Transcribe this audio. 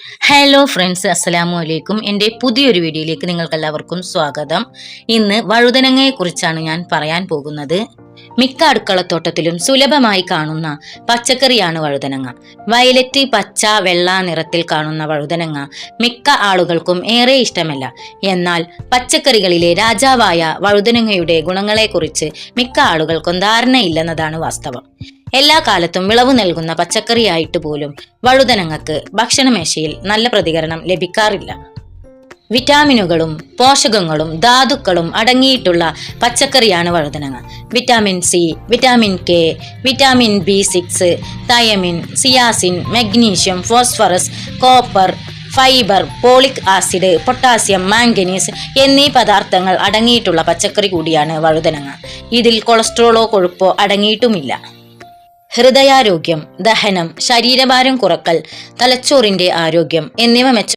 Hello friends, അസ്സലാമു അലൈക്കും. എൻ്റെ പുതിയൊരു വീഡിയോയിലേക്ക് നിങ്ങൾക്ക് എല്ലാവർക്കും സ്വാഗതം. ഇന്ന് വഴുതനങ്ങയെക്കുറിച്ചാണ് ഞാൻ പറയാൻ പോകുന്നത്. മിക്ക അടുക്കളത്തോട്ടത്തിലും സുലഭമായി കാണുന്ന പച്ചക്കറിയാണ് വഴുതനങ്ങ. വയലറ്റ്, പച്ച, വെള്ള നിറത്തിൽ കാണുന്ന വഴുതനങ്ങ മിക്ക ആളുകൾക്കും ഏറെ ഇഷ്ടമല്ല. എന്നാൽ പച്ചക്കറികളിലെ രാജാവായ വഴുതനങ്ങയുടെ ഗുണങ്ങളെക്കുറിച്ച് മിക്ക ആളുകൾക്കും ധാരണയില്ലെന്നതാണ് വാസ്തവം. എല്ലാ കാലത്തും വിളവ് നൽകുന്ന പച്ചക്കറിയായിട്ട് പോലും വഴുതനങ്ങക്ക് ഭക്ഷണമേശയിൽ നല്ല പ്രതികരണം ലഭിക്കാറില്ല. വിറ്റാമിനുകളും പോഷകങ്ങളും ധാതുക്കളും അടങ്ങിയിട്ടുള്ള പച്ചക്കറിയാണ് വഴുതനങ്ങ. Vitamin C, vitamin K, vitamin B6, thiamine, niacin, magnesium, phosphorus, copper, fibre, folic acid, potassium, manganese എന്നീ പദാർത്ഥങ്ങൾ അടങ്ങിയിട്ടുള്ള പച്ചക്കറി കൂടിയാണ് വഴുതനങ്ങ. ഇതിൽ കൊളസ്ട്രോളോ കൊഴുപ്പോ അടങ്ങിയിട്ടുമില്ല. ഹൃദയാരോഗ്യം, ദഹനം, ശരീരഭാരം കുറക്കൽ, തലച്ചോറിന്റെ ആരോഗ്യം എന്നിവ